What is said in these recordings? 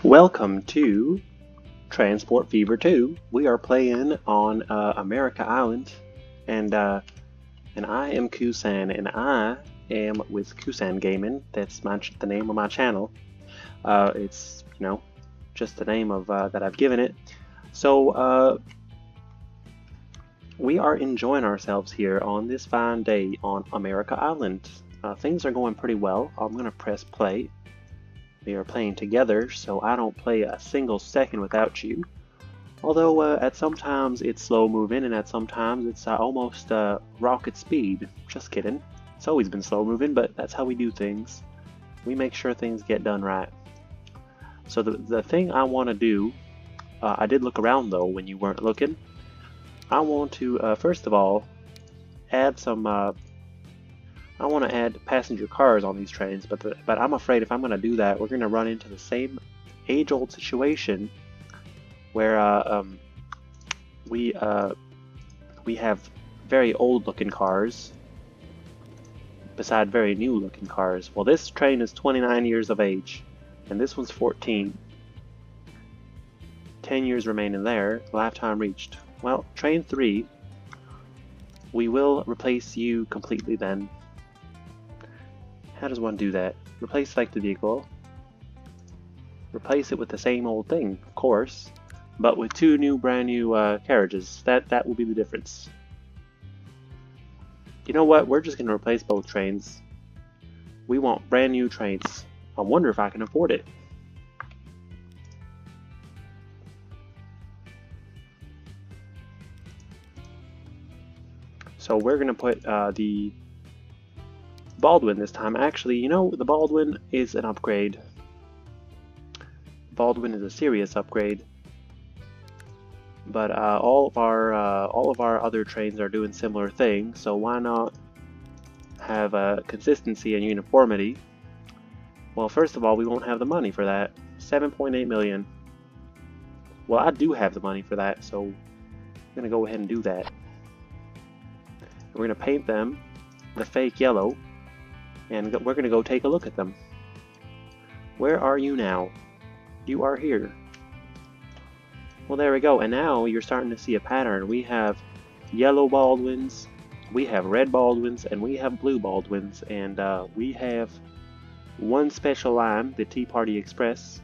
Welcome to Transport Fever 2. We are playing on America Island, and I am Kusan, and I am with Kusan Gaming. That's the name of my channel. It's just the name of that I've given it. So we are enjoying ourselves here on this fine day on America Island. Things are going pretty well. I'm gonna press play. We are playing together, so I don't play a single second without you. Although at some times it's slow moving, and at some times it's almost rocket speed. Just kidding. It's always been slow moving, but that's how we do things. We make sure things get done right. So the thing I want to do, I did look around though when you weren't looking. I want to first of all add some. I want to add passenger cars on these trains, but I'm afraid if I'm going to do that, we're going to run into the same age-old situation where we have very old-looking cars beside very new-looking cars. Well, this train is 29 years of age, and this one's 14. 10 years remaining there. Lifetime reached. Well, train 3, we will replace you completely then. How does one do that? Replace selected vehicle. Replace it with the same old thing, of course, but with two brand new carriages. That will be the difference. You know what? We're just going to replace both trains. We want brand new trains. I wonder if I can afford it. So we're going to put the Baldwin this time. Actually, the Baldwin is an upgrade. Baldwin is a serious upgrade. But all of our other trains are doing similar things, so why not have consistency and uniformity? Well, first of all, we won't have the money for that. 7.8 million. Well, I do have the money for that, so I'm gonna go ahead and do that. We're gonna paint them the fake yellow, and we're gonna go take a look at them. Where are you now? You are here. Well, there we go, and now you're starting to see a pattern. We have yellow Baldwins, we have red Baldwins, and we have blue Baldwins, and we have one special line, the Tea Party Express,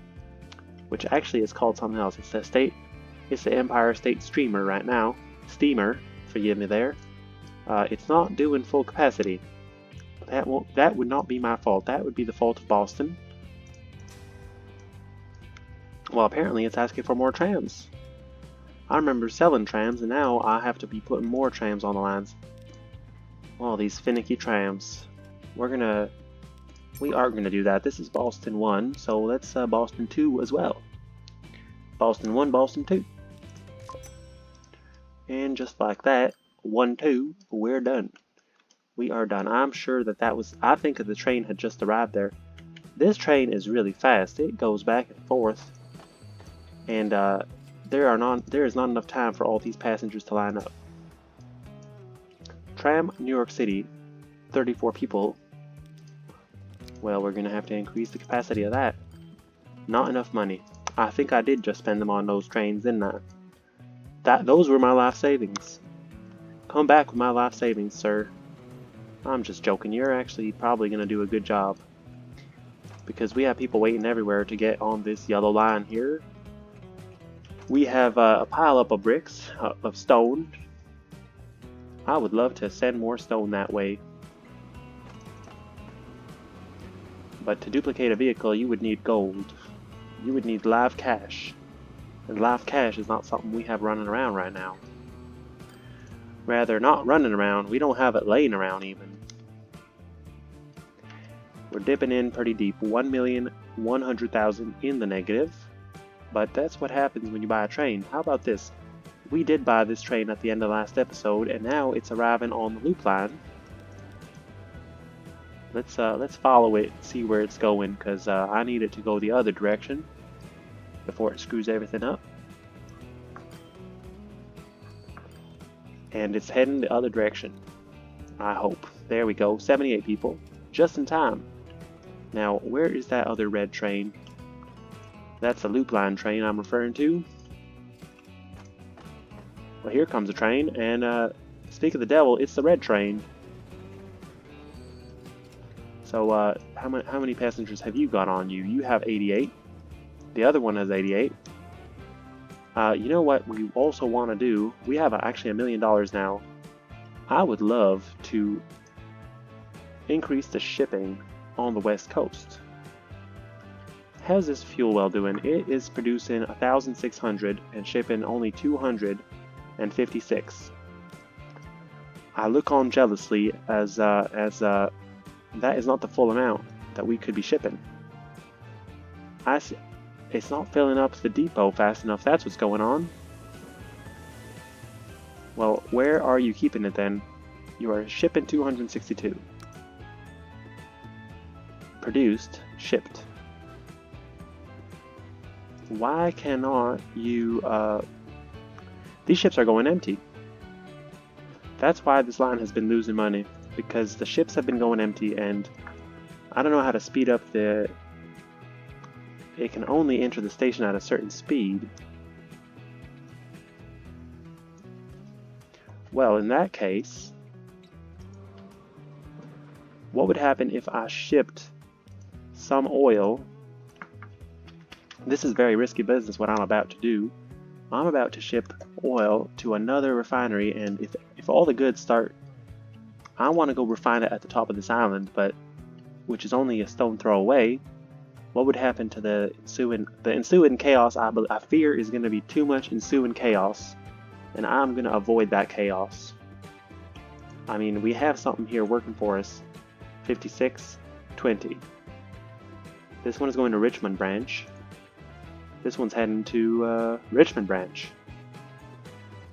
which actually is called something else. It's the Empire State Steamer right now. Steamer, forgive me there. It's not doing full capacity. That would not be my fault. That would be the fault of Boston. Well, apparently it's asking for more trams. I remember selling trams, and now I have to be putting more trams on the lines. All these finicky trams. We are gonna do that. This is Boston 1, so let's Boston 2 as well. Boston 1, Boston 2. And just like that, 1, 2, we're done. We are done. I'm sure I think the train had just arrived there. This train is really fast. It goes back and forth. And there is not enough time for all these passengers to line up. Tram New York City, 34 people. Well, we're going to have to increase the capacity of that. Not enough money. I think I did just spend them on those trains, didn't I? Those were my life savings. Come back with my life savings, sir. I'm just joking. You're actually probably going to do a good job, because we have people waiting everywhere to get on this yellow line here. We have a pile up of bricks, of stone. I would love to send more stone that way. But to duplicate a vehicle, you would need gold. You would need live cash. And live cash is not something we have running around right now. Rather, not running around, we don't have it laying around even. We're dipping in pretty deep, 1,100,000 in the negative. But that's what happens when you buy a train. How about this? We did buy this train at the end of last episode, and now it's arriving on the loop line. Let's follow it, see where it's going, because I need it to go the other direction before it screws everything up. And it's heading the other direction, I hope. There we go, 78 people, just in time. Now, where is that other red train? That's the loop line train I'm referring to. Well, here comes a train, and speak of the devil, it's the red train. So how many passengers have you got on you? You have 88. The other one has 88. You know what we also want to do? We have actually $1 million now. I would love to increase the shipping on the west coast. How's this fuel well doing? It is producing 1,600 and shipping only 256. I look on jealously as that is not the full amount that we could be shipping. It's not filling up the depot fast enough. That's what's going on. Well, where are you keeping it then? You are shipping 262. Produced, shipped. Why cannot you... These ships are going empty. That's why this line has been losing money. Because the ships have been going empty, and I don't know how to speed up the... It can only enter the station at a certain speed. Well, in that case, what would happen if I shipped some oil? This is very risky business, what I'm about to do. I'm about to ship oil to another refinery, and if all the goods start... I want to go refine it at the top of this island, but which is only a stone throw away. What would happen to the ensuing chaos? I fear is going to be too much ensuing chaos, and I'm going to avoid that chaos. I mean, we have something here working for us. 56, 20. This one is going to Richmond branch. This one's heading to Richmond branch.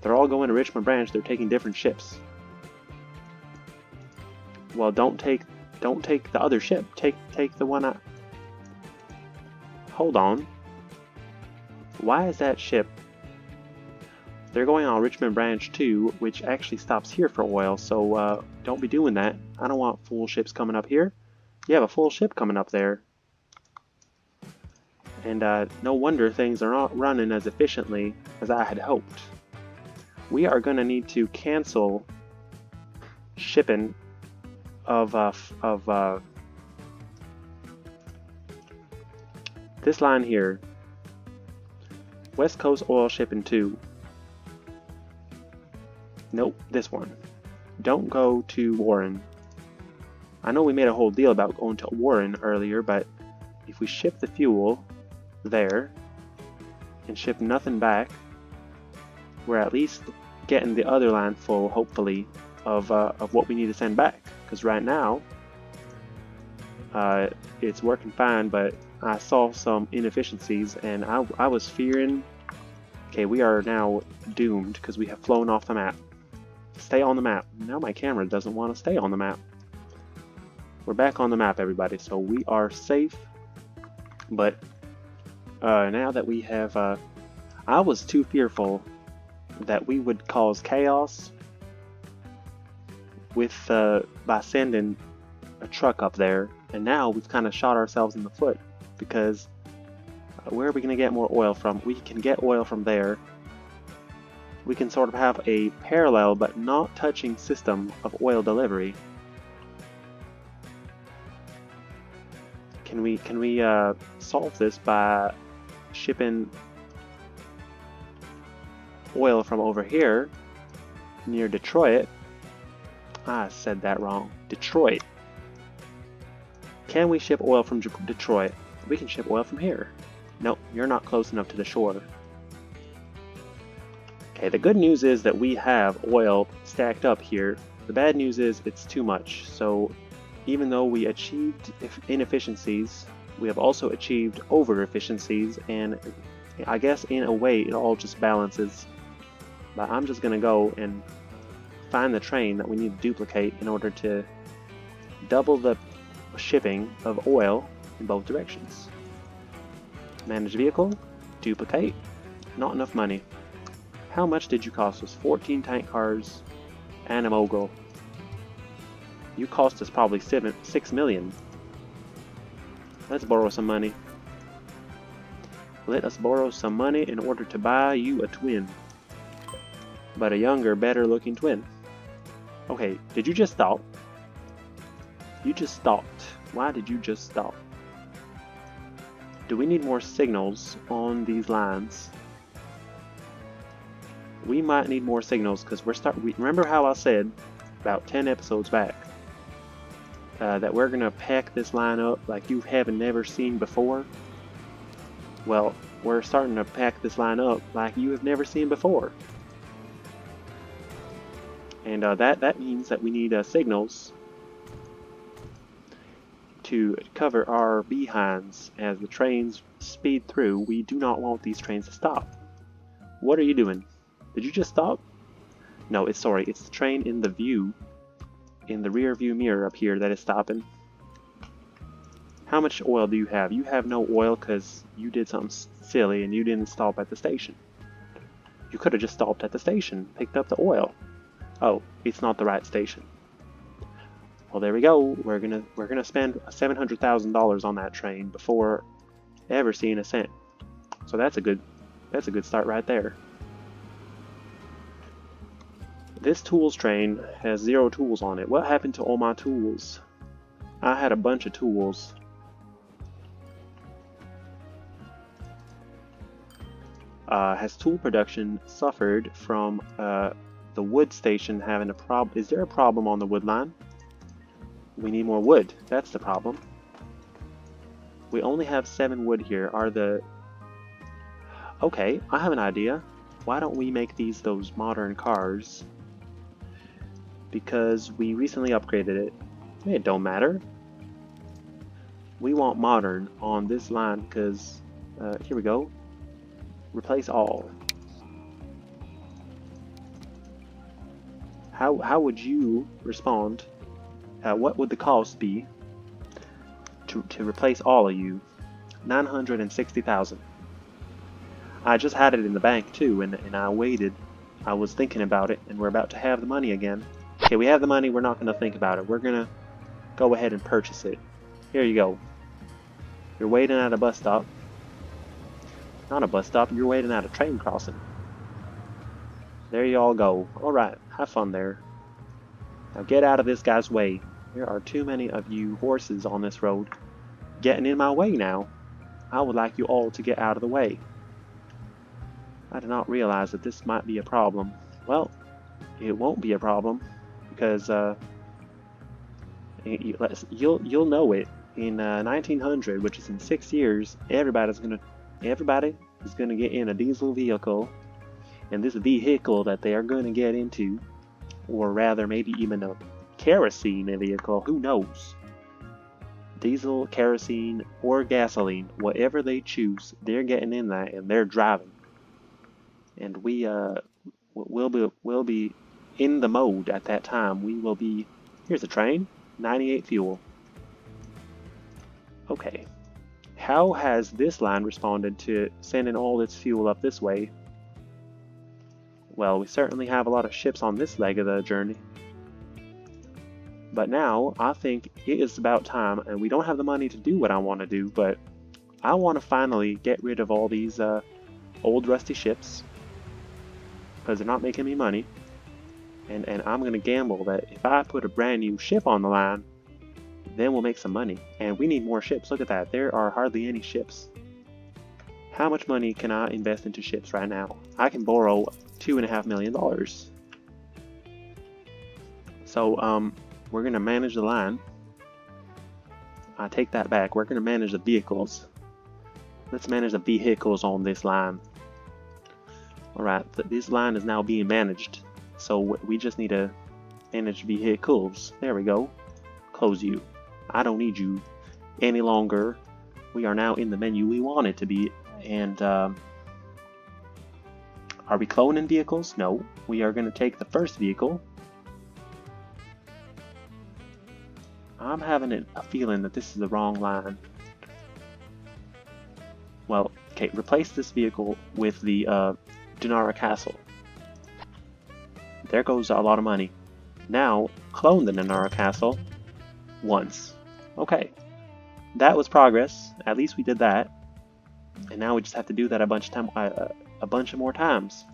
They're all going to Richmond branch. They're taking different ships. Well, don't take the other ship. Take the one I... Hold on. Why is that ship... They're going on Richmond branch 2, which actually stops here for oil, so don't be doing that. I don't want full ships coming up here. You have a full ship coming up there. And no wonder things are not running as efficiently as I had hoped. We are going to need to cancel shipping of this line here. West Coast oil shipping 2. Nope, this one. Don't go to Warren. I know we made a whole deal about going to Warren earlier, but if we ship the fuel there and ship nothing back, we're at least getting the other line full, hopefully, of what we need to send back. Because right now, it's working fine, but I saw some inefficiencies, and I was fearing, okay, we are now doomed because we have flown off the map. Stay on the map. Now my camera doesn't want to stay on the map. We're back on the map, everybody, so we are safe. But now that we have... I was too fearful that we would cause chaos with by sending a truck up there, and now we've kind of shot ourselves in the foot, because where are we going to get more oil from? We can get oil from there. We can sort of have a parallel but not touching system of oil delivery. Can we solve this by shipping oil from over here near Detroit? I said that wrong. Detroit. Can we ship oil from Detroit? We can ship oil from here. Nope, you're not close enough to the shore. Okay, the good news is that we have oil stacked up here. The bad news is it's too much. So even though we achieved inefficiencies, we have also achieved over efficiencies, and I guess in a way it all just balances. But I'm just gonna go and find the train that we need to duplicate in order to double the shipping of oil in both directions. Manage vehicle, duplicate, not enough money. How much did you cost us? 14 tank cars and a mogul. You cost us probably 6 million. Let's borrow some money. Let us borrow some money in order to buy you a twin. But a younger, better looking twin. Okay, did you just stop? You just stopped. Why did you just stop? Do we need more signals on these lines? We might need more signals because remember how I said about 10 episodes back that we're gonna pack this line up like you haven't never seen before? Well, we're starting to pack this line up like you have never seen before. And that means that we need signals to cover our behinds as the trains speed through. We do not want these trains to stop. What are you doing? Did you just stop? No, it's the train in the rear view mirror up here that is stopping. How much oil do you have? You have no oil because you did something silly and you didn't stop at the station. You could have just stopped at the station, picked up the oil. Oh, it's not the right station. Well, there we go. We're gonna spend $700,000 on that train before ever seeing a cent. So that's a good start right there. This tools train has 0 tools on it. What happened to all my tools? I had a bunch of tools. Has tool production suffered from the wood station having a problem? Is there a problem on the wood line? We need more wood. That's the problem. We only have 7 wood here. Okay, I have an idea. Why don't we make those modern cars? Because we recently upgraded it. It don't matter. We want modern on this line because here we go. Replace all. How would you respond? What would the cost be to replace all of you? 960,000. I just had it in the bank too, and I waited. I was thinking about it, and we're about to have the money again. Okay, we have the money. We're not going to think about it. We're going to go ahead and purchase it. Here you go. You're waiting at a bus stop. Not a bus stop. You're waiting at a train crossing. There you all go. All right, have fun there. Now get out of this guy's way. There are too many of you horses on this road getting in my way now. I would like you all to get out of the way. I did not realize that this might be a problem. Well, it won't be a problem because you'll know it in 1900, which is in 6 years. Everybody is gonna get in a diesel vehicle, and this vehicle that they are gonna get into, or rather maybe even a kerosene vehicle, who knows? Diesel, kerosene, or gasoline, whatever they choose, they're getting in that and they're driving. And we'll be in the mode at that time. We will be. Here's a train, 98 fuel. Okay, how has this line responded to sending all its fuel up this way? Well, we certainly have a lot of ships on this leg of the journey. But now, I think it is about time, and we don't have the money to do what I want to do, but I want to finally get rid of all these old rusty ships, because they're not making me money. And I'm going to gamble that if I put a brand new ship on the line, then we'll make some money. And we need more ships. Look at that. There are hardly any ships. How much money can I invest into ships right now? I can borrow $2.5 million. So we're going to manage the line. I take that back. We're going to manage the vehicles. Let's manage the vehicles on this line. Alright, this line is now being managed. So we just need to manage vehicles. There we go. Close you. I don't need you any longer. We are now in the menu we want it to be. And are we cloning vehicles? No. We are going to take the first vehicle. I'm having a feeling that this is the wrong line. Well, okay, replace this vehicle with the Dinara Castle. There goes a lot of money. Now, clone the Dinara Castle once. Okay, that was progress. At least we did that. And now we just have to do that a bunch of more times.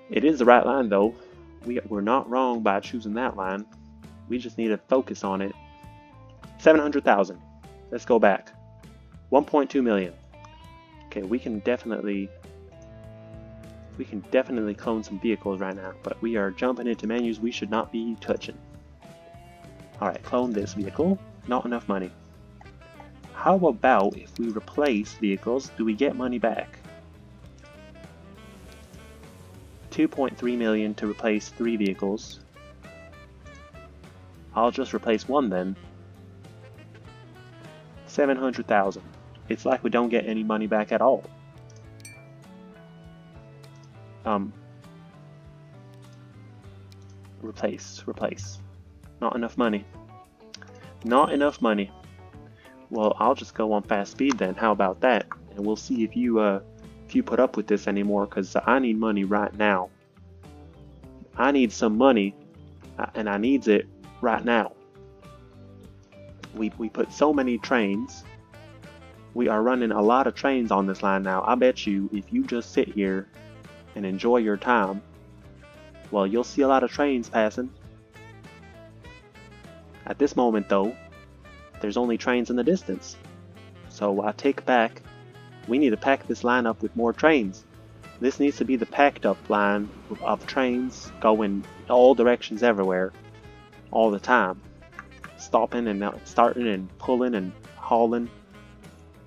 It is the right line though. We're not wrong by choosing that line. We just need to focus on it. 700,000. Let's go back. 1.2 million. Okay, we can definitely clone some vehicles right now, but we are jumping into menus we should not be touching. Alright, clone this vehicle. Not enough money. How about if we replace vehicles, do we get money back? 2.3 million to replace 3 vehicles. I'll just replace one then. 700,000. It's like we don't get any money back at all. Replace. Not enough money. Not enough money. Well, I'll just go on fast speed then. How about that? And we'll see if you put up with this anymore, because I need money right now. I need some money, and I needs it right now. We put so many trains. We are running a lot of trains on this line now. I bet you if you just sit here and enjoy your time, well, you'll see a lot of trains passing. At this moment though, there's only trains in the distance. So I take back, we need to pack this line up with more trains. This needs to be the packed up line of trains going all directions everywhere, all the time. Stopping and starting and pulling and hauling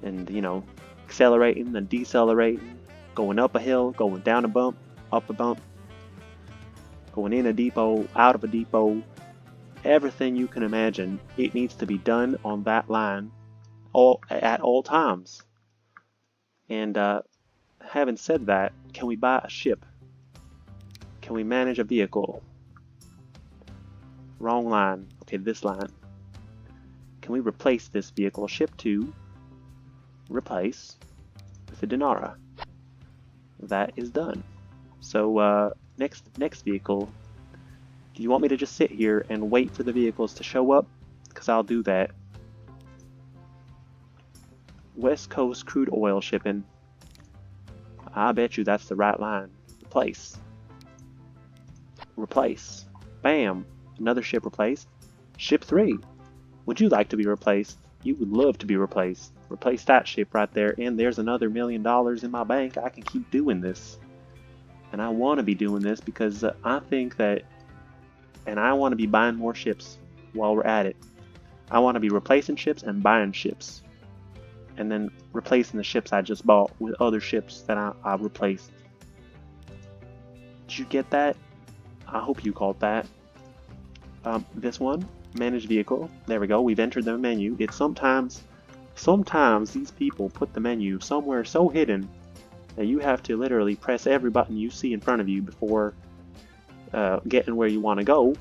and, you know, accelerating and decelerating, going up a hill, going down a bump, up a bump, going in a depot, out of a depot. Everything you can imagine, it needs to be done on that line at all times. And having said that, can we buy a ship? Can we manage a vehicle? Wrong line. Okay, this line. Can we replace this vehicle? Ship 2. Replace with the Dinara. That is done. So next vehicle. Do you want me to just sit here and wait for the vehicles to show up? Because I'll do that. West Coast crude oil shipping. I bet you that's the right line. Replace. Replace. Bam. Another ship replaced. Ship 3. Would you like to be replaced? You would love to be replaced. Replace that ship right there, and there's another $1 million in my bank. I can keep doing this. And I want to be doing this because I think that, and I want to be buying more ships while we're at it. I want to be replacing ships and buying ships. And then replacing the ships I just bought with other ships that I replaced. Did you get that? I hope you caught that. This one, manage vehicle. There we go. We've entered the menu. It's sometimes these people put the menu somewhere so hidden that you have to literally press every button you see in front of you before getting where you want to go,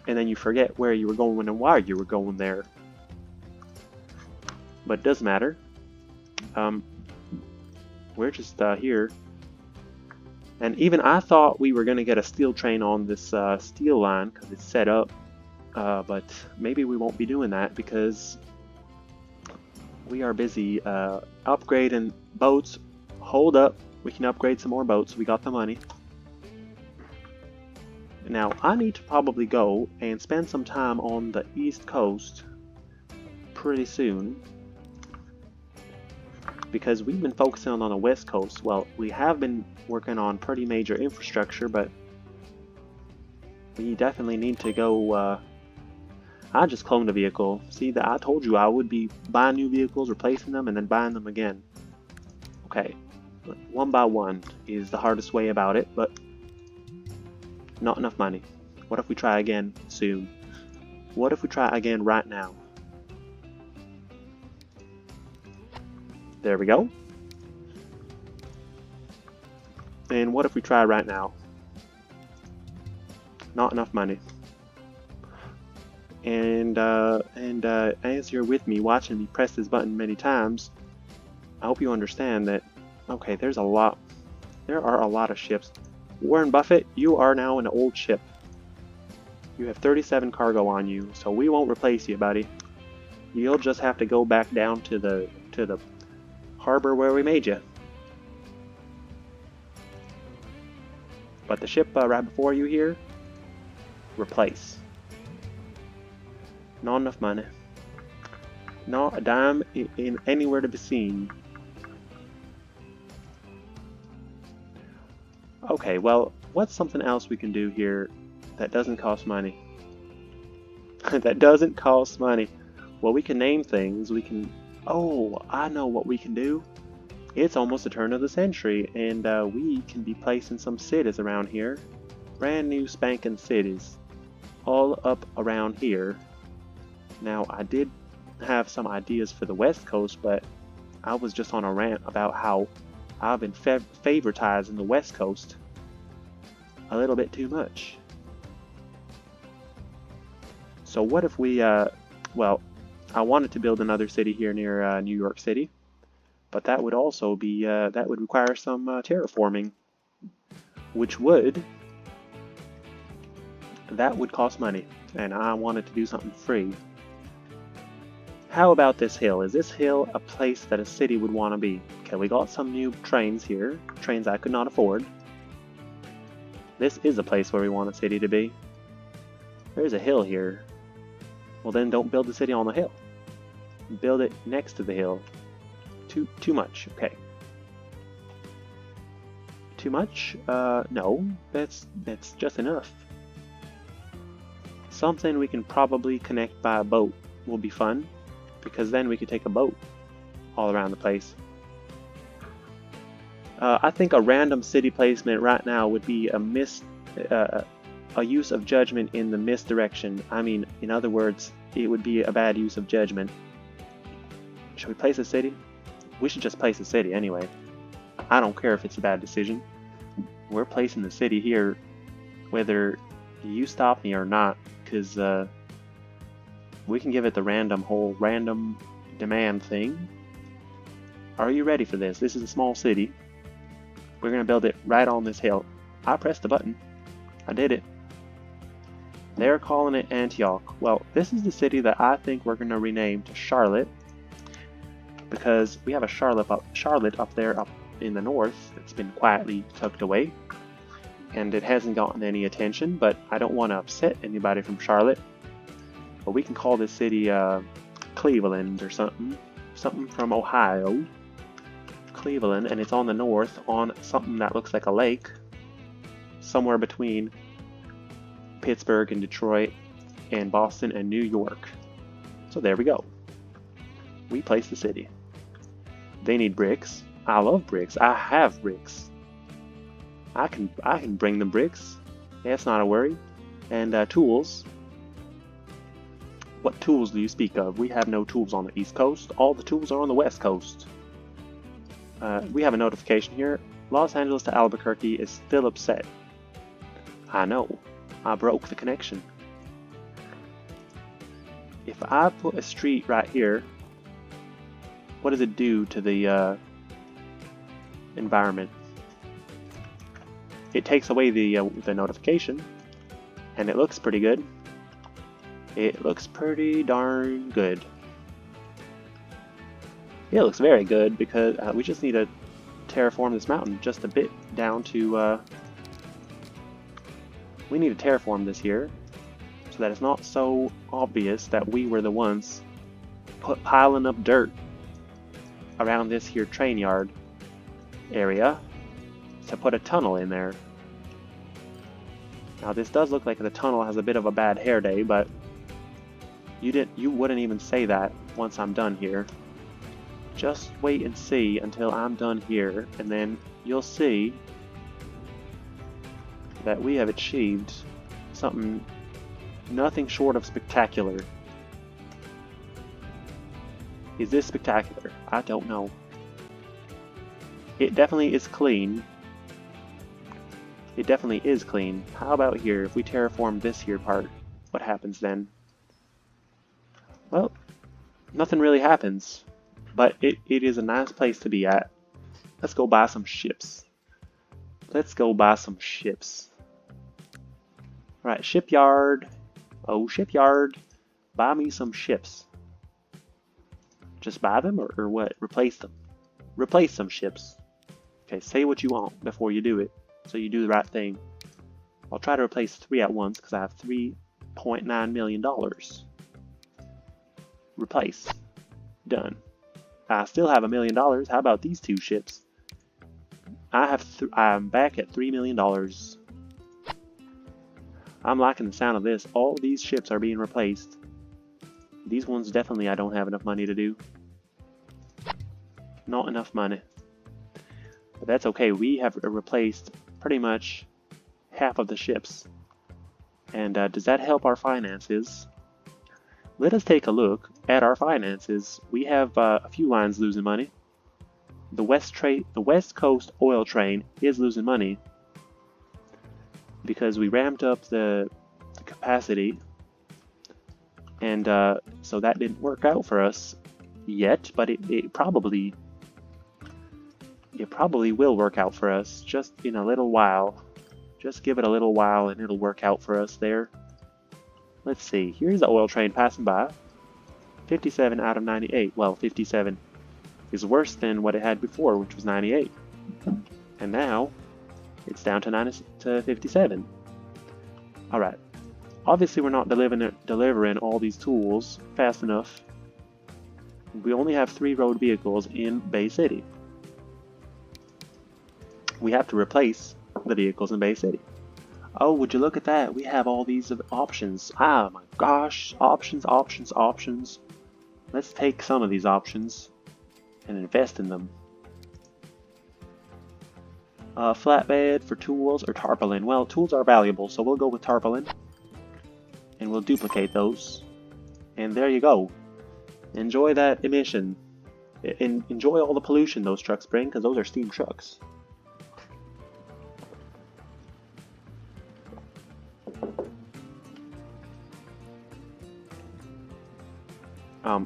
and then you forget where you were going and why you were going there. But it doesn't matter. We're just here. And even I thought we were going to get a steel train on this steel line because it's set up. But maybe we won't be doing that because we are busy upgrading boats. Hold up. We can upgrade some more boats. We got the money. Now, I need to probably go and spend some time on the East Coast pretty soon. Because we've been focusing on the West Coast. Well, we have been working on pretty major infrastructure, but we definitely need to go. I just cloned a vehicle. See, that I told you I would be buying new vehicles, replacing them, and then buying them again. Okay, one by one is the hardest way about it, but not enough money. What if we try again soon? What if we try again right now? There we go. And what if we try right now? Not enough money. And as you're with me, watching me press this button many times, I hope you understand that, okay, there are a lot of ships. Warren Buffett, you are now an old ship. You have 37 cargo on you, so we won't replace you, buddy. You'll just have to go back down to the to the harbor where we made you. But the ship right before you here, replace. Not enough money. Not a dime in anywhere to be seen. Okay, well, what's something else we can do here that doesn't cost money? That doesn't cost money. Well, we can name things. We can... Oh, I know what we can do. It's almost the turn of the century, and we can be placing some cities around here. Brand new spanking cities. All up around here. Now, I did have some ideas for the West Coast, but I was just on a rant about how I've been favoritizing the West Coast a little bit too much. So what if we, well, I wanted to build another city here near New York City, but that would also be, that would require some terraforming, which that would cost money, and I wanted to do something free. How about this hill? Is this hill a place that a city would want to be? Okay, we got some new trains here, trains I could not afford. This is a place where we want a city to be. There's a hill here. Well, then don't build the city on the hill. Build it next to the hill. Too much, okay. Too much? No, that's just enough. Something we can probably connect by a boat will be fun, because then we could take a boat all around the place. I think a random city placement right now would be a use of judgment in the misdirection. I mean, in other words, it would be a bad use of judgment. Should we place a city? We should just place a city anyway. I don't care if it's a bad decision. We're placing the city here, whether you stop me or not, because we can give it the whole random demand thing. Are you ready for this? This is a small city. We're going to build it right on this hill. I pressed the button. I did it. They're calling it Antioch. Well, this is the city that I think we're going to rename to Charlotte, because we have a Charlotte up there up in the north that's been quietly tucked away, and it hasn't gotten any attention, but I don't want to upset anybody from Charlotte. But we can call this city Cleveland or something from Ohio. Cleveland, and it's on the north on something that looks like a lake, somewhere between Pittsburgh and Detroit and Boston and New York. So there we go. We place the city. They need bricks. I love bricks. I have bricks. I can bring them bricks. That's not a worry. And tools. What tools do you speak of? We have no tools on the East Coast. All the tools are on the West Coast. We have a notification here. Los Angeles to Albuquerque is still upset. I know. I broke the connection. If I put a street right here, what does it do to the environment? It takes away the notification, and it looks pretty good. It looks pretty darn good. It looks very good, because we just need to terraform this mountain just a bit down to... we need to terraform this here so that it's not so obvious that we were the ones piling up dirt around this here train yard area to put a tunnel in there. Now this does look like the tunnel has a bit of a bad hair day, but you wouldn't even say that once I'm done here. Just wait and see until I'm done here, and then you'll see that we have achieved something nothing short of spectacular. Is this spectacular? I don't know. It definitely is clean. It definitely is clean. How about here? If we terraform this here part, what happens then? Well, nothing really happens. But it is a nice place to be at. Let's go buy some ships. Let's go buy some ships. Alright, shipyard. Oh, shipyard. Buy me some ships. Just buy them or what? Replace them. Replace some ships. Okay, say what you want before you do it, so you do the right thing. I'll try to replace 3 at once because I have $3.9 million. Replace. Done. I still have $1 million. How about these 2 ships? I'm back at $3 million. I'm liking the sound of this. All these ships are being replaced. These ones definitely I don't have enough money to do. Not enough money. But that's okay. We have replaced pretty much half of the ships. And does that help our finances? Let us take a look at our finances. We have a few lines losing money. The West Coast oil train is losing money because we ramped up the capacity, and so that didn't work out for us yet. But it probably will work out for us just in a little while. Just give it a little while and it'll work out for us there. Let's see. Here's the oil train passing by. 57 out of 98. Well, 57 is worse than what it had before, which was 98. And now it's down to 57. Alright. Obviously we're not delivering all these tools fast enough. We only have 3 road vehicles in Bay City. We have to replace the vehicles in Bay City. Oh, would you look at that? We have all these options. Ah, my gosh. Options, options, options. Let's take some of these options and invest in them. Flatbed for tools or tarpaulin. Well, tools are valuable, so we'll go with tarpaulin. And we'll duplicate those. And there you go. Enjoy that emission. Enjoy all the pollution those trucks bring, because those are steam trucks.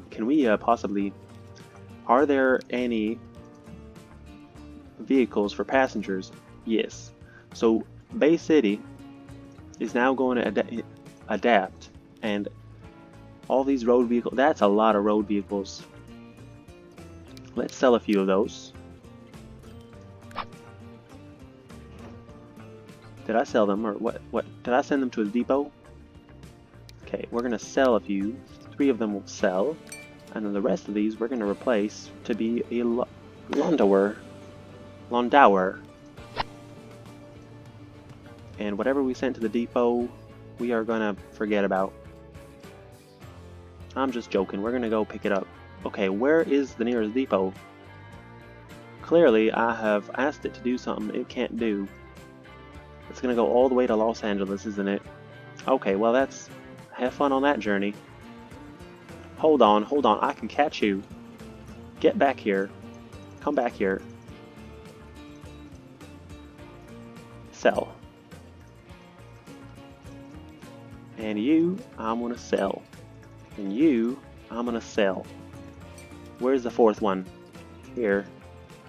Can we possibly... Are there any vehicles for passengers? Yes. So Bay City is now going to adapt, and all these road vehicles, that's a lot of road vehicles. Let's sell a few of those. Did I sell them, or what? Did I send them to a depot? Okay, we're going to sell a few. 3 of them will sell, and then the rest of these we're going to replace to be a Landauer. And whatever we sent to the depot, we are going to forget about. I'm just joking. We're going to go pick it up. Okay, where is the nearest depot? Clearly, I have asked it to do something it can't do. It's going to go all the way to Los Angeles, isn't it? Okay, well that's... Have fun on that journey. Hold on, I can catch you. Get back here. Come back here. Sell. And you, I'm gonna sell. And you, I'm gonna sell. Where's the 4th one? Here.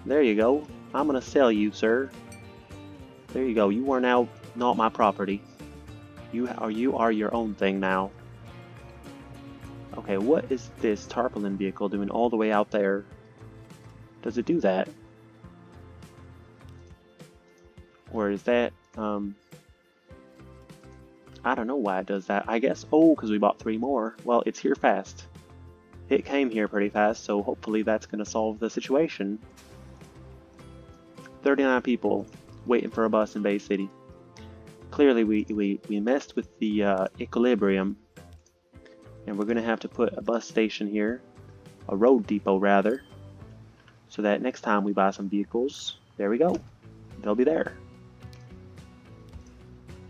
There you go. I'm gonna sell you, sir. There you go. You are now not my property. You are your own thing now. Okay, what is this tarpaulin vehicle doing all the way out there? Does it do that? Or is that, I don't know why it does that. I guess, oh, because we bought 3 more. Well, it's here fast. It came here pretty fast, so hopefully that's going to solve the situation. 39 people waiting for a bus in Bay City. Clearly we messed with the equilibrium, and we're going to have to put a bus station here, a road depot rather, so that next time we buy some vehicles, there we go, they'll be there.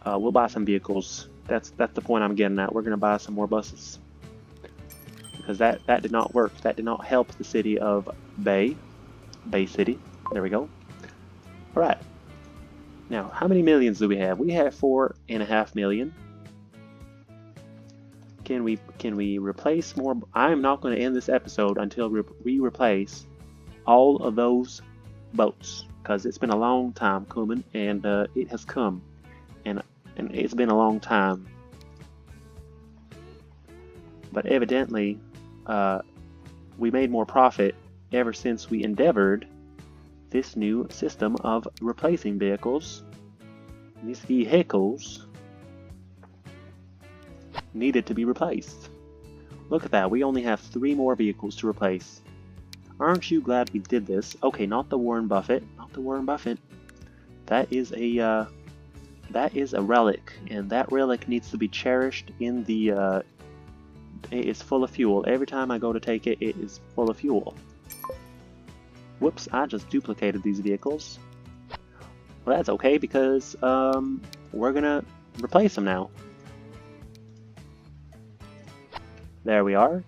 We'll buy some vehicles. That's the point I'm getting at. We're going to buy some more buses, because that did not work. That did not help the city of Bay City. There we go. All right. Now, how many millions do we have? We have 4.5 million. Can we replace more? I'm not going to end this episode until we replace all of those boats, because it's been a long time coming, and it has come, and it's been a long time. But evidently, we made more profit ever since we endeavored this new system of replacing vehicles. These vehicles needed to be replaced. Look at that, we only have 3 more vehicles to replace. Aren't you glad we did this? Okay, not the Warren Buffett. Not the Warren Buffett. That is a relic, and that relic needs to be cherished in the it is full of fuel. Every time I go to take it, it is full of fuel. Whoops, I just duplicated these vehicles. Well, that's okay because we're gonna replace them now. There we are.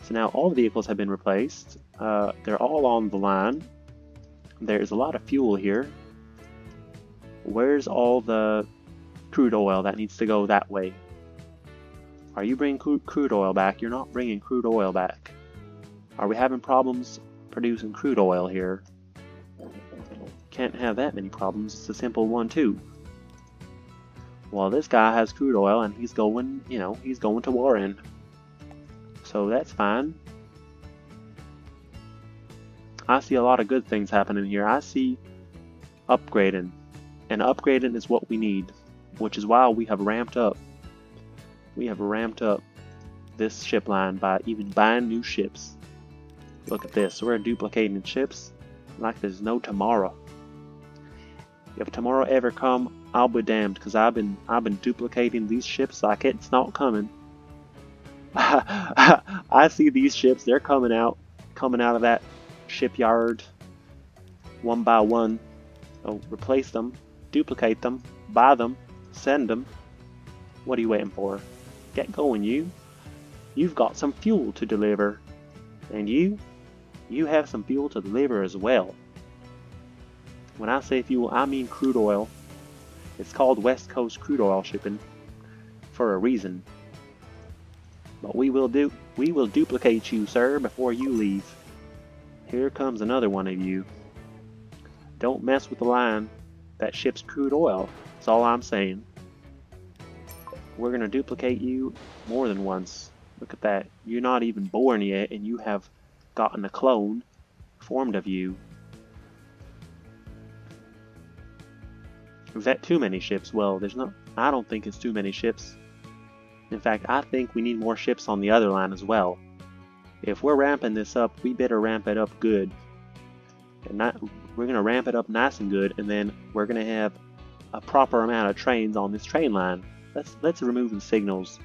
So now all the vehicles have been replaced. They're all on the line. There's a lot of fuel here. Where's all the crude oil that needs to go that way? Are you bringing crude oil back? You're not bringing crude oil back. Are we having problems producing crude oil here? Can't have that many problems. It's a simple 1-2. Well, this guy has crude oil and he's going, he's going to Warren. So that's fine. I see a lot of good things happening here. I see upgrading. And upgrading is what we need, which is why we have ramped up. We have ramped up this ship line by even buying new ships. Look at this. We're duplicating ships like there's no tomorrow. If tomorrow ever come, I'll be damned, because I've been duplicating these ships like it's not coming. I see these ships, they're coming out of that shipyard one by one. So replace them, duplicate them, buy them, send them. What are you waiting for? Get going, you. You've got some fuel to deliver. And you have some fuel to deliver as well. When I say fuel, I mean crude oil. It's called West Coast crude oil shipping for a reason. But we will duplicate you, sir, before you leave. Here comes another one of you. Don't mess with the line that ships crude oil. That's all I'm saying. We're gonna duplicate you more than once. Look at that. You're not even born yet, and you have gotten a clone formed of you. Is that too many ships? Well, I don't think it's too many ships. In fact, I think we need more ships on the other line as well. If we're ramping this up, we better ramp it up good. And we're going to ramp it up nice and good, and then we're going to have a proper amount of trains on this train line. Let's remove the signals.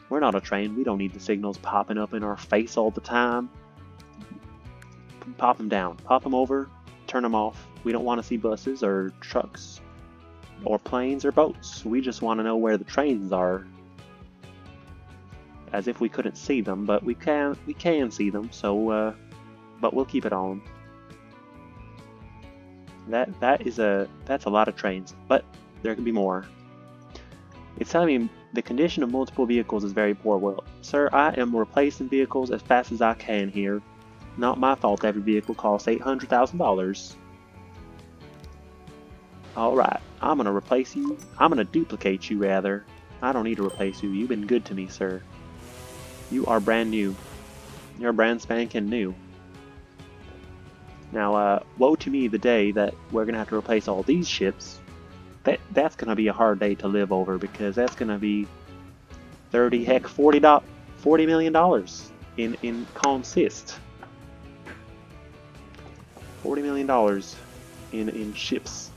We're not a train. We don't need the signals popping up in our face all the time. Pop them down. Pop them over. Turn them off. We don't want to see buses or trucks or planes or boats. We just want to know where the trains are. As if we couldn't see them, but we can see them, so but we'll keep it on. That's a lot of trains, but there can be more. It's telling me the condition of multiple vehicles is very poor. Well, sir, I am replacing vehicles as fast as I can here. Not my fault every vehicle costs $800,000. Alright, I'm gonna replace you. I'm gonna duplicate you, rather. I don't need to replace you. You've been good to me, sir. You are brand new. You're brand spanking new. Now, woe to me the day that we're gonna have to replace all these ships. That's gonna be a hard day to live over, because that's gonna be $40 million in consist. $40 million in ships.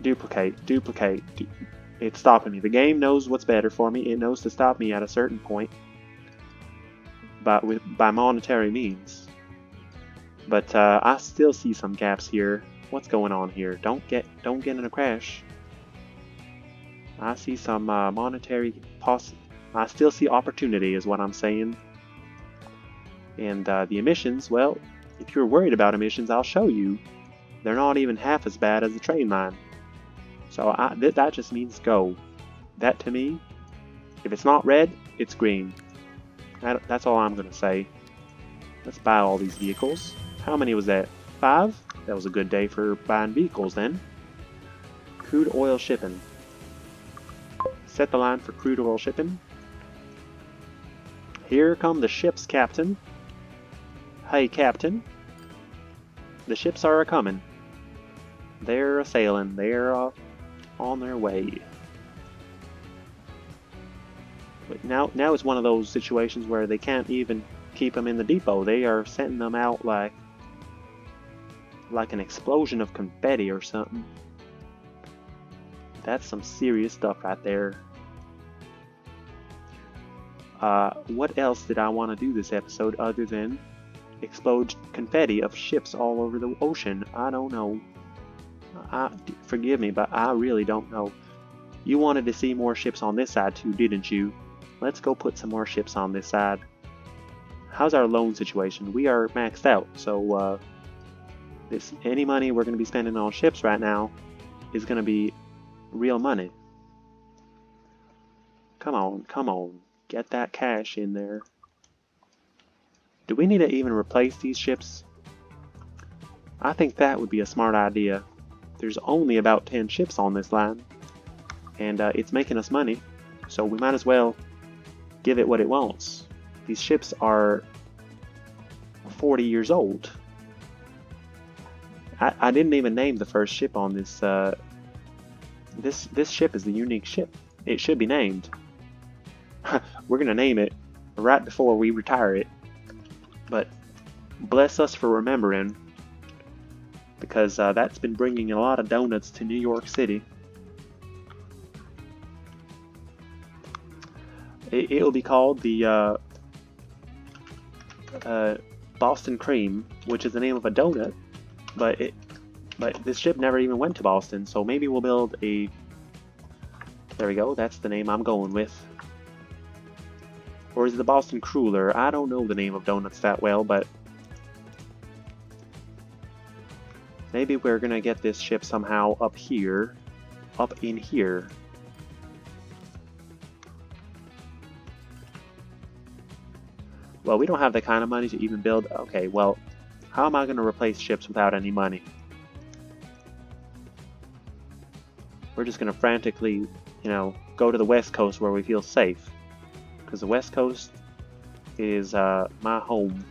Duplicate. It's stopping me. The game knows what's better for me. It knows to stop me at a certain point, by monetary means. But I still see some gaps here. What's going on here? Don't get in a crash. I see some monetary I still see opportunity, is what I'm saying. And the emissions, well, if you're worried about emissions, I'll show you. They're not even half as bad as the train line. So that just means go. That, to me, if it's not red, it's green. That's all I'm going to say. Let's buy all these vehicles. How many was that? 5? That was a good day for buying vehicles then. Crude oil shipping. Set the line for crude oil shipping. Here come the ships, Captain. Hey, Captain, the ships are a-coming. They're a-sailing. They're on their way. But now it's one of those situations where they can't even keep them in the depot. They are sending them out like an explosion of confetti or something. That's some serious stuff right there. What else did I want to do this episode other than explode confetti of ships all over the ocean? I don't know. Forgive me, but I really don't know. You wanted to see more ships on this side too, didn't you? Let's go put some more ships on this side. How's our loan situation? We are maxed out, so any money we're going to be spending on ships right now is going to be real money. Come on, come on. Get that cash in there. Do we need to even replace these ships? I think that would be a smart idea. There's only about 10 ships on this line, and it's making us money, so we might as well give it what it wants. These ships are 40 years old. I didn't even name the first ship on this. This ship is the unique ship. It should be named. We're gonna name it right before we retire it. But bless us for remembering, because that's been bringing a lot of donuts to New York City. It'll be called the Boston Cream, which is the name of a donut, but this ship never even went to Boston, so maybe we'll build a... There we go, that's the name I'm going with. Or is it the Boston Cruller? I don't know the name of donuts that well, but maybe we're gonna get this ship somehow up here, up in here. Well, we don't have the kind of money to even build... Okay, well, how am I gonna replace ships without any money? We're just gonna frantically, go to the West Coast where we feel safe. Because the West Coast is my home.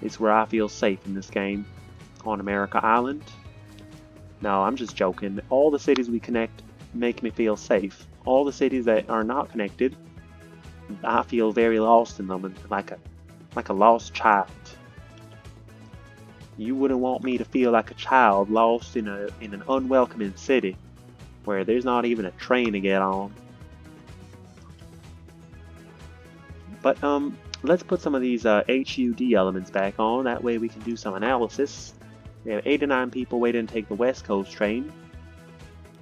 It's where I feel safe in this game. On America Island. No, I'm just joking. All the cities we connect make me feel safe. All the cities that are not connected, I feel very lost in them, and like a lost child. You wouldn't want me to feel like a child lost in an unwelcoming city where there's not even a train to get on. But let's put some of these HUD elements back on. That way we can do some analysis. We have 89 people waiting to take the West Coast train.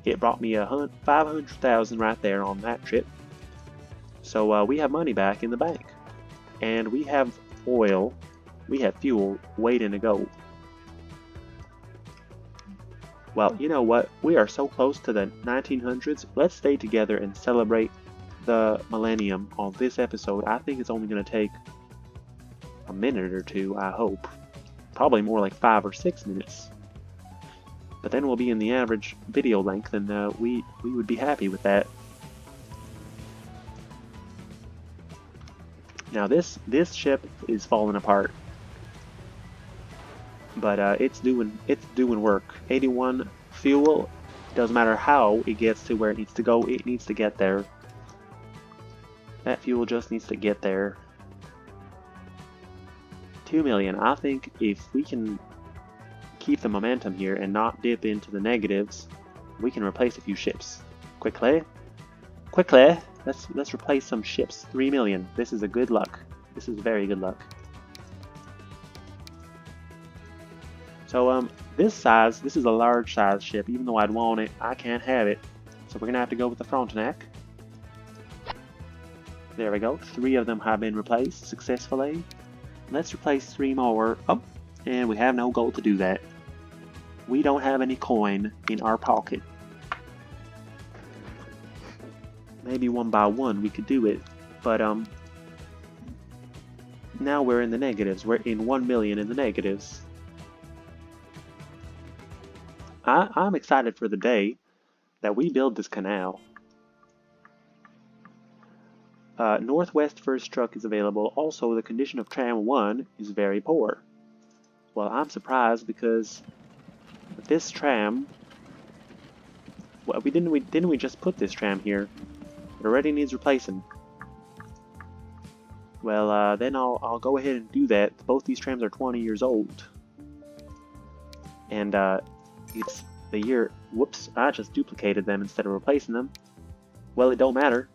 It brought me 500,000 right there on that trip. So we have money back in the bank. And we have oil. We have fuel waiting to go. Well, you know what? We are so close to the 1900s. Let's stay together and celebrate the millennium on this episode. I think it's only going to take a minute or two, I hope. Probably more like 5 or 6 minutes. But then we'll be in the average video length, and we would be happy with that. Now this ship is falling apart, but it's doing work. 81 fuel. Doesn't matter how it gets to where it needs to go. It needs to get there. That fuel just needs to get there. 2 million. I think if we can keep the momentum here and not dip into the negatives, we can replace a few ships. Quickly. Let's replace some ships. 3 million. This is a good luck. This is very good luck. So this is a large size ship. Even though I'd want it, I can't have it. So we're gonna have to go with the Frontenac. There we go. 3 of them have been replaced successfully. Let's replace 3 more. Oh, and we have no gold to do that. We don't have any coin in our pocket. Maybe one by one we could do it, but now we're in the negatives. We're in 1 million in the negatives. I'm excited for the day that we build this canal. Northwest first truck is available. Also, the condition of tram 1 is very poor. Well, I'm surprised because this tram. Well, didn't we just put this tram here? It already needs replacing. Well, then I'll go ahead and do that. Both these trams are 20 years old, and it's the year. Whoops! I just duplicated them instead of replacing them. Well, it don't matter.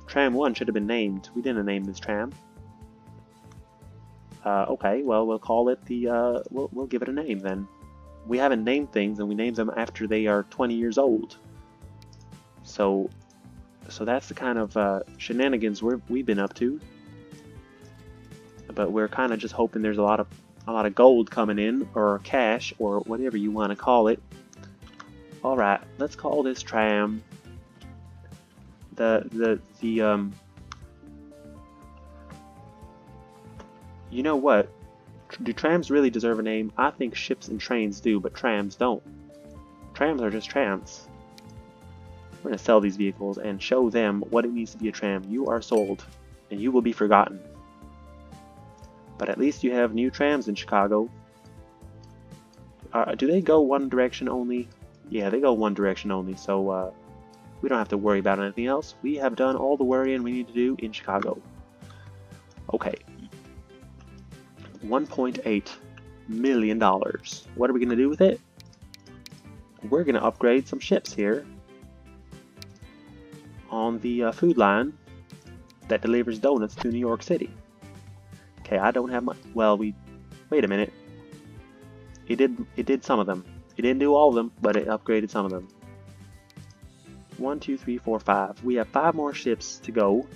Tram 1 should have been named. We didn't name this tram. Okay, well, we'll call it the, we'll give it a name then. We haven't named things, and we named them after they are 20 years old. So that's the kind of shenanigans we've been up to. But we're kind of just hoping there's a lot of gold coming in, or cash, or whatever you want to call it. All right, let's call this tram you know what? Do trams really deserve a name? I think ships and trains do, but trams don't. Trams are just trams. We're going to sell these vehicles and show them what it means to be a tram. You are sold, and you will be forgotten. But at least you have new trams in Chicago. Do they go one direction only? Yeah, they go one direction only, so we don't have to worry about anything else. We have done all the worrying we need to do in Chicago. Okay. $1.8 million. What are we going to do with it? We're going to upgrade some ships here on the food line that delivers donuts to New York City. Okay, I don't have much. Well, wait a minute. It did some of them. It didn't do all of them, but it upgraded some of them. 1, 2, 3, 4, 5. We have 5 more ships to go.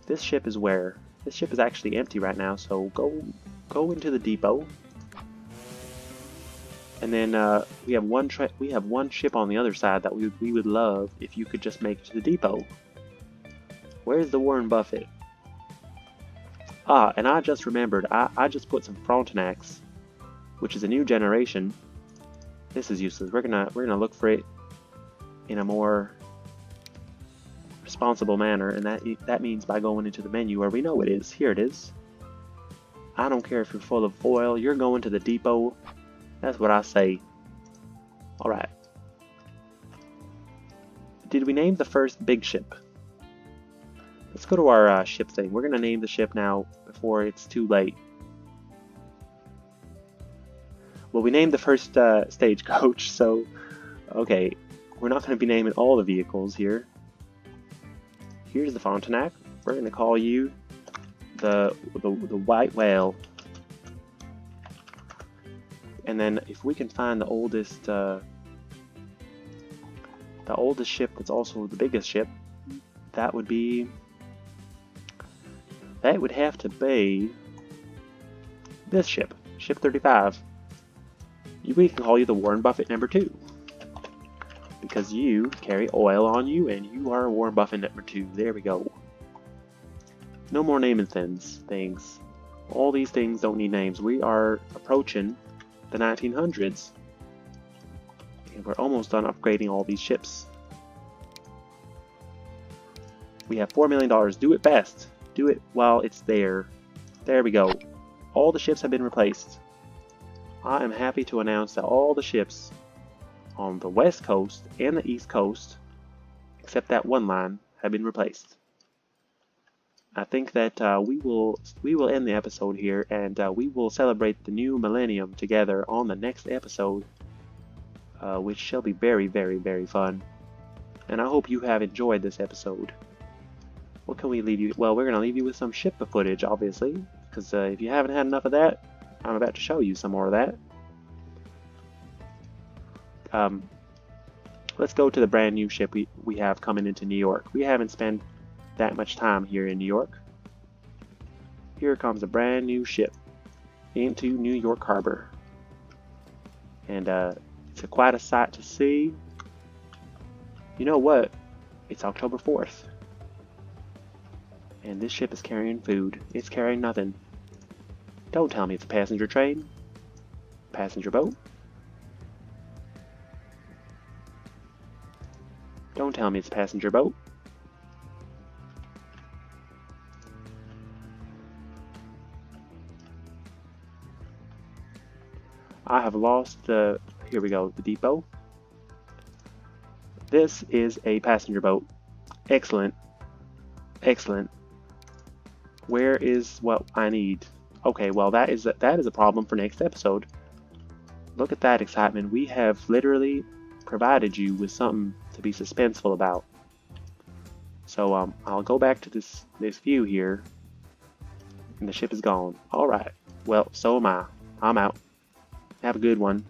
This ship is where? This ship is actually empty right now, so go into the depot. And then we have one ship on the other side that we would love if you could just make it to the depot. Where's the Warren Buffett? Ah, and I just remembered. I just put some Frontenacs, which is a new generation. This is useless. We're gonna look for it in a more responsible manner, and that means by going into the menu where we know it is. Here it is. I don't care if you're full of foil. You're going to the depot. That's what I say. All right. Did we name the first big ship? Let's go to our ship thing. We're gonna name the ship now before it's too late. Well, we named the first stagecoach, so okay. We're not going to be naming all the vehicles here. Here's the Frontenac. We're going to call you the White Whale. And then if we can find the oldest ship that's also the biggest ship, that would have to be this ship, Ship 35. We can call you the Warren Buffett number 2. Because you carry oil on you, and you are Warren Buffett number 2. There we go. No more naming things. All these things don't need names. We are approaching the 1900s. And we're almost done upgrading all these ships. We have $4 million. Do it fast. Do it while it's there. There we go. All the ships have been replaced. I am happy to announce that all the ships on the west coast and the east coast, except that one line, have been replaced. I think that we will end the episode here, and we will celebrate the new millennium together on the next episode, which shall be very, very, very fun. And I hope you have enjoyed this episode. What can we leave you? Well, we're going to leave you with some ship footage, obviously, because if you haven't had enough of that, I'm about to show you some more of that. Let's go to the brand new ship we have coming into New York. We haven't spent that much time here in New York. Here comes a brand new ship into New York Harbor. And it's quite a sight to see. You know what? It's October 4th. And this ship is carrying food. It's carrying nothing. Don't tell me it's a passenger train. Passenger boat. Don't tell me it's a passenger boat. I have lost the, here we go, the depot. This is a passenger boat. Excellent, excellent. Where is what I need? Okay, well that is a problem for next episode. Look at that excitement. We have literally provided you with something to be suspenseful about. So I'll go back to this view here, and the ship is gone. All right. Well, so am I. I'm out. Have a good one.